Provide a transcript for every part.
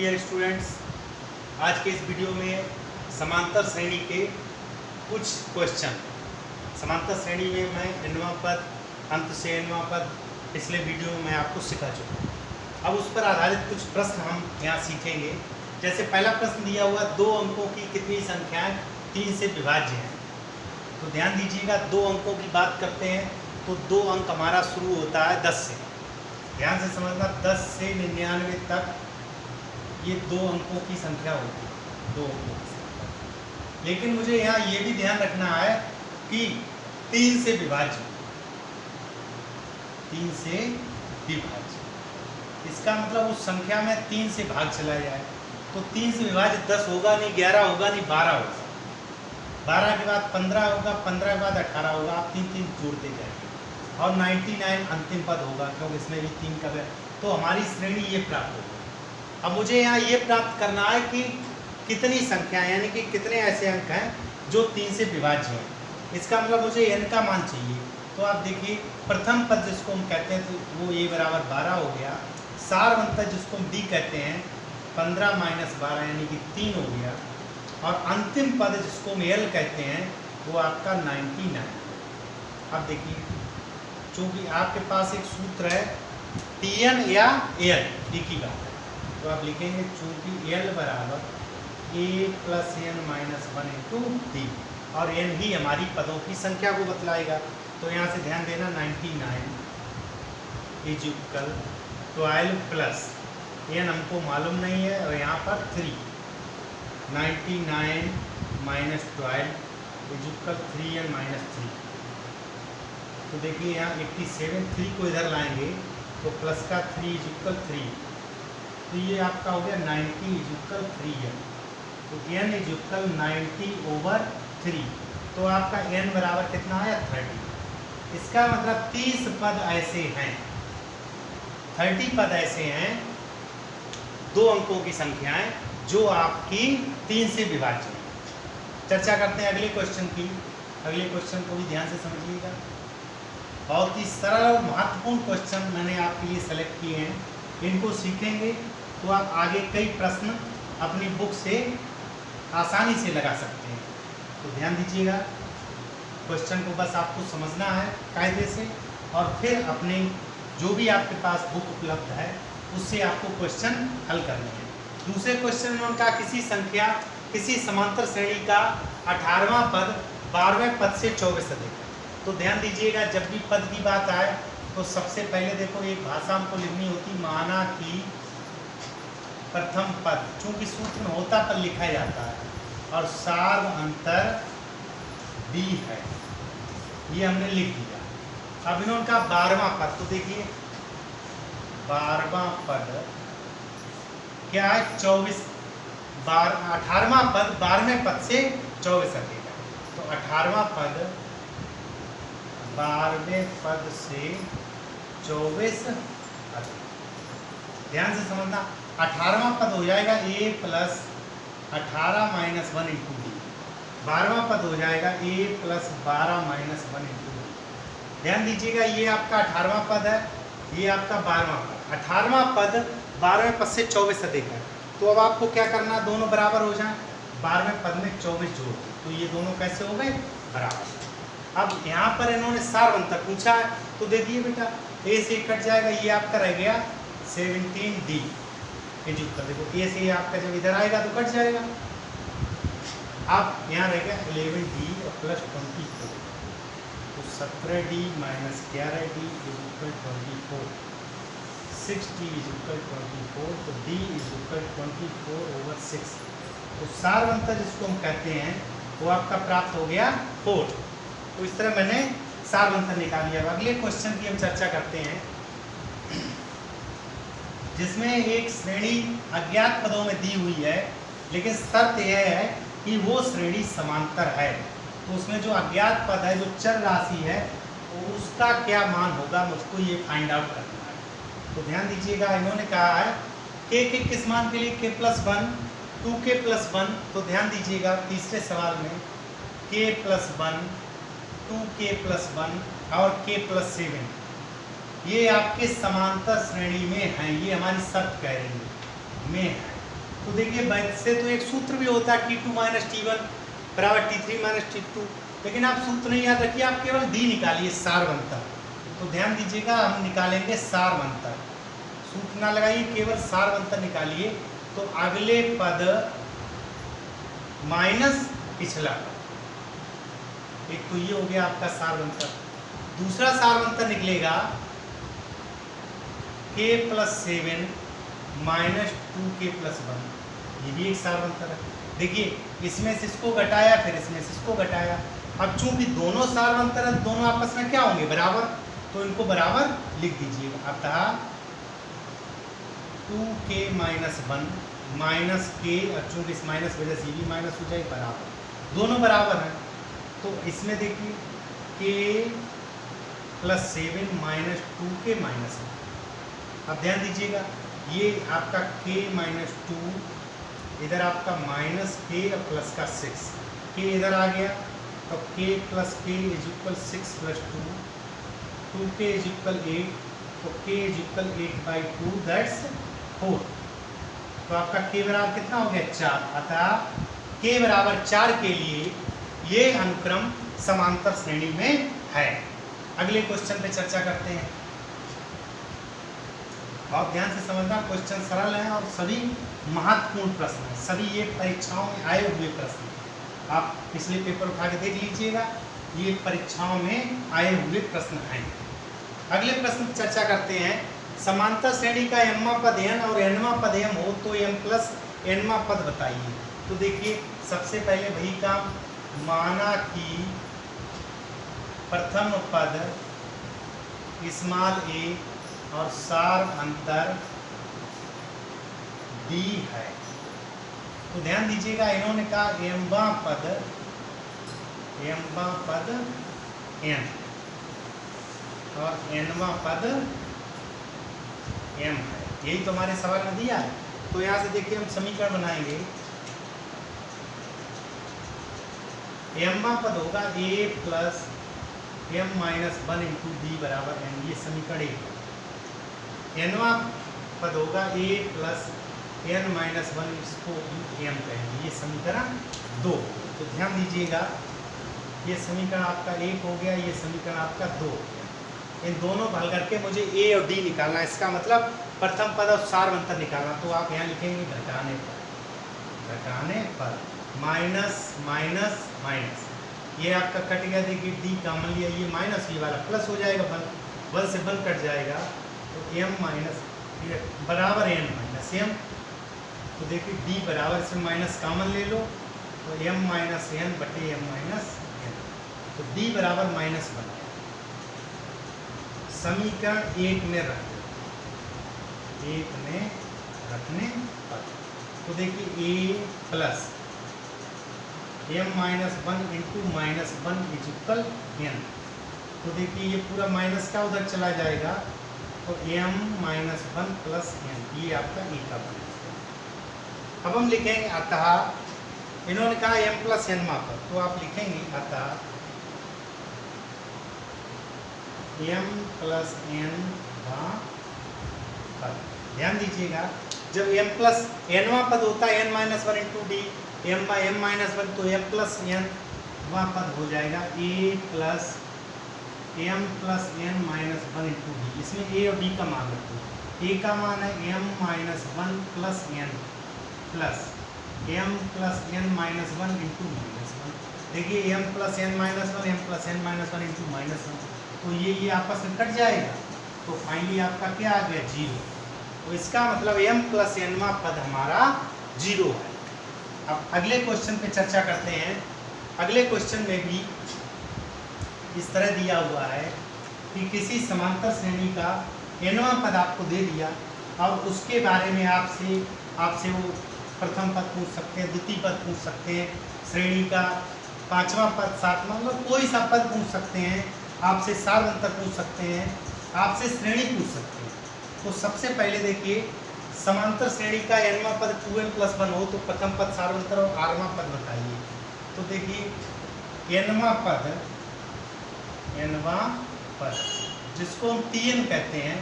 Dear students, आज के इस वीडियो में समांतर श्रेणी के कुछ क्वेश्चन। समांतर श्रेणी में मैं n वां पद, अंत से n वां पद पिछले वीडियो में मैं आपको सिखा चुका हूँ। अब उस पर आधारित कुछ प्रश्न हम यहाँ सीखेंगे। जैसे पहला प्रश्न दिया हुआ 2 अंकों की कितनी संख्याएं 3 से विभाज्य हैं। तो ध्यान दीजिएगा, 2 अंकों की बात करते हैं तो 2 अंक हमारा शुरू होता है 10 से। ध्यान से समझना, 10 से 99 तक ये 2 अंकों की संख्या होती है, 2 अंकों की संख्या। लेकिन मुझे यहाँ ये भी ध्यान रखना है कि 3 से विभाज्य, 3 से विभाज्य, इसका मतलब उस संख्या में 3 से भाग चला जाए तो 3 से विभाज्य 10 होगा नहीं, 11 होगा नहीं, 12 होगा। 12 के बाद 15 होगा, 15 के बाद 18 होगा। आप 3 जोड़ते जाएंगे और 99 अंतिम पद होगा, क्योंकि इसमें भी 3 का है। तो हमारी श्रेणी ये प्राप्त होगी। अब मुझे यहाँ ये प्राप्त करना है कि कितनी संख्या, यानी कि कितने ऐसे अंक हैं जो 3 से विभाज्य हैं। इसका मतलब मुझे n का मान चाहिए। तो आप देखिए, प्रथम पद जिसको हम कहते हैं तो वो a बराबर 12 हो गया। सारवंत जिसको हम d कहते हैं 15 - 12 यानी कि 3 हो गया। और अंतिम पद जिसको हम l कहते हैं वो आपका 99। अब देखिए, चूँकि आपके पास एक सूत्र है Tn या L, एक ही बात है, तो आप लिखेंगे चूँकि L बराबर a + n - 1 × d, और n ही हमारी पदों की संख्या को बतलाएगा। तो यहाँ से ध्यान देना, 99 = 12 प्लस n हमको मालूम नहीं है, और यहाँ पर 3, 99 - 12 = 3n - 3। तो देखिए यहाँ 87, 3 को इधर लाएंगे तो प्लस का 3 = 3, तो ये आपका हो गया 90 = 3n। तो n = 90/3, तो आपका n बराबर कितना है 30। इसका मतलब 30 पद ऐसे हैं, 30 पद ऐसे हैं, 2 अंकों की संख्याएं जो आपकी 3 से विभाज्य हैं। चर्चा करते हैं अगले क्वेश्चन की। अगले क्वेश्चन को भी ध्यान से समझिएगा। बहुत ही सरल और महत्वपूर्ण क्वेश्चन मैंने आपके लिए सेलेक्ट किए हैं। इनको सीखेंगे तो आप आगे कई प्रश्न अपनी बुक से आसानी से लगा सकते हैं। तो ध्यान दीजिएगा, क्वेश्चन को बस आपको समझना है कायदे से, और फिर अपने जो भी आपके पास बुक उपलब्ध है उससे आपको क्वेश्चन हल करने हैं। दूसरे क्वेश्चन में उनका किसी संख्या, किसी समांतर श्रेणी का 18वां पद 12वें पद से 24 अधिक है। तो ध्यान दीजिएगा, जब भी पद की बात आए तो सबसे पहले देखो एक भाषा हमको लिखनी होती, माना कि प्रथम पद, चूंकि सूत्र में होता पद लिखा जाता है, और सार्व अंतर d है, ये हमने लिख दिया। अब इन्होंने कहा 12वां पद, तो देखिए 12वां पद क्या है 24, 18वां पद 12वें पद से 24 अधिक है। तो 18वां पद 12वें पद से 24 अधिक। ध्यान से समझना, 18वां पद हो जाएगा a + 18 - 1 × d, 12वां पद हो जाएगा a + 12 - 1 × d। ध्यान दीजिएगा, ये आपका 18वां पद है, ये आपका 12वां पद। 18वां पद 12वें पद से 24 अधिक है। तो अब आपको क्या करना, दोनों बराबर हो जाएं, 12वें पद में 24 जोड़ दो, तो ये दोनों कैसे हो गए, बराबर। अब यहाँ पर इन्होंने सारवंतर पूछा है, तो देखिए बेटा a से कट जाएगा, ये आपका रह गया 17d = देखो a से आपका जब इधर आएगा तो कट जाएगा। अब यहाँ रह गया 11d + 24, तो 17d - 11d = 24, 6d = 24, तो d = 24/6। तो सारवंतर जिसको हम कहते हैं वो आपका प्राप्त हो गया 4। तो इस तरह मैंने सारवंतर निकाल लिया। अगले क्वेश्चन की हम चर्चा करते हैं, जिसमें एक श्रेणी अज्ञात पदों में दी हुई है, लेकिन शर्त यह है कि वो श्रेणी समांतर है। तो उसमें जो अज्ञात पद है, जो चर राशि है, तो उसका क्या मान होगा, मुझको ये फाइंड आउट करना है। तो ध्यान दीजिएगा, इन्होंने कहा है k के किस मान के लिए, k + 1, 2k + 1। तो ध्यान दीजिएगा, तीसरे सवाल में k + 1, 2k + 1 और k + 7, ये आपके समांतर श्रेणी में हैं। ये हमारी शर्त कह रही है में है। तो देखिए वैसे तो एक सूत्र भी होता है T2 माइनस T1 बराबर T3 माइनस T2, लेकिन आप सूत्र नहीं याद रखिए, आप केवल D निकालिए सार बनता। तो ध्यान दीजिएगा हम निकालेंगे सार बनता, सूत्र ना लगाइए, केवल सार बनता निकालिए। तो अगले पद माइनस पिछला, एक तो ये हो गया आपका सार बनता। दूसरा सार बनता निकलेगा k plus 7 minus 2k plus 1, ये भी एक सार बनता है। देखिए इसमें से इसको घटाया, फिर इसमें से इसको घटाया। अब चूंकि दोनों सार बनता है, दोनों आपस में क्या होंगे, बराबर, तो इनको बराबर लिख दीजिएगा। अतः 2k माइनस 1 माइनस k, और चूंकि इस माइनस वजह से ये भी माइनस हो जाए, बराबर, दोनों बराबर हैं। तो इसमें देखिए k plus 7 minus 2k minus 1। अब ध्यान दीजिएगा ये आपका k माइनस 2, इधर आपका माइनस k और प्लस का 6, k इधर आ गया, तो k plus k is equal 6 plus 2, 2k is equal 8, तो k इज इक्वल 8/2 दैट्स 4। तो आपका k बराबर कितना हो गया, 4। अतः k बराबर 4 के लिए ये अनुक्रम समांतर श्रेणी में है। अगले क्वेश्चन पे चर्चा करते हैं। बहुत ध्यान से समझना, क्वेश्चन सरल है और सभी महत्वपूर्ण प्रश्न हैं, सभी ये परीक्षाओं में आए हुए प्रश्न हैं। आप पिछले पेपर उठा के देख लीजिएगा, ये परीक्षाओं में आए हुए प्रश्न हैं। अगले प्रश्न की चर्चा करते हैं। समांतर श्रेणी का mवां पद n और nवां पद m हो तो m प्लस nवां पद बताइए। तो देखिए सबसे पहले वही काम, माना कि प्रथम पद स्मॉल a और सार अंतर d है। तो ध्यान दीजिएगा, इन्होंने कहा mवां पद n और nवां पद m है, यही तो हमारे सवाल में दिया है। तो यहाँ से देखिए हम समीकरण बनाएंगे। mवां पद होगा a plus m minus 1 into D बराबर n, ये समीकरण 1। nवां पद होगा a प्लस n माइनस 1, इसको m कहेंगे, ये समीकरण 2। तो ध्यान दीजिएगा ये समीकरण आपका 1 हो गया, ये समीकरण आपका 2 हो गया। इन दोनों को हल करके मुझे a और d निकालना है, इसका मतलब प्रथम पद और सार अंतर निकालना। तो आप यहाँ लिखेंगे घटाने पर माइनस माइनस माइनस, ये आपका कट गया, देखिए d कॉमन लिया, ये माइनस ये वाला प्लस हो जाएगा, 1 से 1 कट जाएगा, तो m माइनस बराबर n माइनस m। तो देखिए d बराबर से माइनस कॉमन ले लो, तो m माइनस n बटे m माइनस n, तो d बराबर माइनस 1 समीकरण 1 में रखने पर। तो देखिए a plus m minus 1 into minus 1 is equal n। तो देखिए ये पूरा माइनस का उधर चला जाएगा, तो m माइनस 1 प्लस n, ये आपका e का बनेगा। अब हम लिखेंगे अतः, इन्होंने कहा m प्लस n मापा, तो आप लिखेंगे अतः m प्लस n पद। ध्यान दीजिएगा जब m प्लस nवां पद होता है n minus 1 into D, m minus 1, तो m प्लस n वां पद हो जाएगा a plus m plus n minus 1 into D. इसमें a और d का मान रखिए, a का मान है m minus 1 plus n plus m plus n minus 1 into minus 1। देखिए m plus n minus 1, m plus n minus 1 into minus 1, तो ये आपस में कट जाएगा, तो फाइनली आपका क्या आ गया, 0। तो इसका मतलब m प्लस nवां पद हमारा 0 है। अब अगले क्वेश्चन पे चर्चा करते हैं। अगले क्वेश्चन में भी इस तरह दिया हुआ है कि किसी समांतर श्रेणी का nवां पद आपको दे दिया और उसके बारे में आपसे वो प्रथम पद पूछ सकते हैं, द्वितीय पद पूछ सकते हैं, श्रेणी का पांचवा पद, सातवां, मतलब कोई सा पद पूछ सकते हैं, आपसे सार अंतर पूछ सकते हैं, आपसे श्रेणी पूछ सकते हैं। तो सबसे पहले देखिए समांतर श्रेणी का nवां पद 2n प्लस 1 हो तो प्रथम पद, सार अंतर और rवां पद बताइए। तो देखिए nवां पद जिसको हम tn कहते हैं,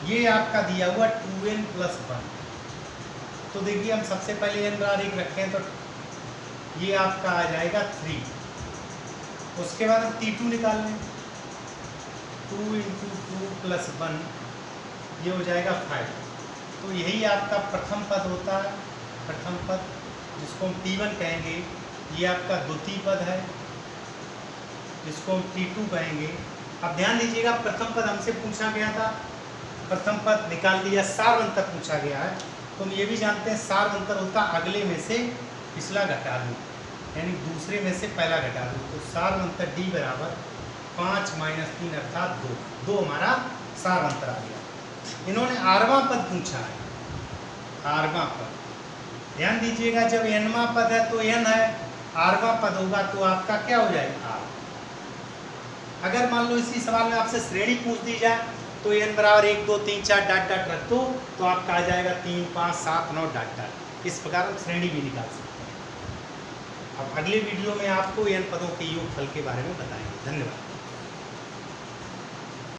ये आपका दिया हुआ 2n प्लस 1। तो देखिए हम सबसे पहले n बराबर 1 रखें तो ये आपका आ जाएगा 3। उसके बाद हम T2 निकाल लें, 2 × 2 + 1 ये हो जाएगा 5। तो यही आपका प्रथम पद होता है, प्रथम पद जिसको हम T1 कहेंगे। ये आपका द्वितीय पद है जिसको हम T2 कहेंगे। अब ध्यान दीजिएगा, प्रथम पद हमसे पूछा गया था, प्रथम पद निकाल दिया, सारवंतर पूछा गया है। तो हम ये भी जानते हैं सारवंतर होता अगले में से पिछला घटा दूँ, यानी दूसरे में से पहला घटा दूँ। तो सारवंतर D बराबर 5 - 3 अर्थात 2। 2 हमारा सारवंतर आ गया। इन्होंने आरवां पद पूछा है, आरवां पद। ध्यान दीजिएगा, जब nवां पद है तो n है, आरवां पद होगा तो आपका क्या हो जाएगा, r। अगर मान लो इसी सवाल में आपसे श्रेणी पूछ दी जाए तो n बराबर 1 2 3 4 डॉट डॉट रख दो तो आपका आ जाएगा 3 5 7 9 डॉट डॉट। इस प्रकार हम श्रेणी भी निकाल सकते हैं। अब अगले वीडियो में आपको n पदों के योगफल के बारे में बताएंगे। धन्यवाद।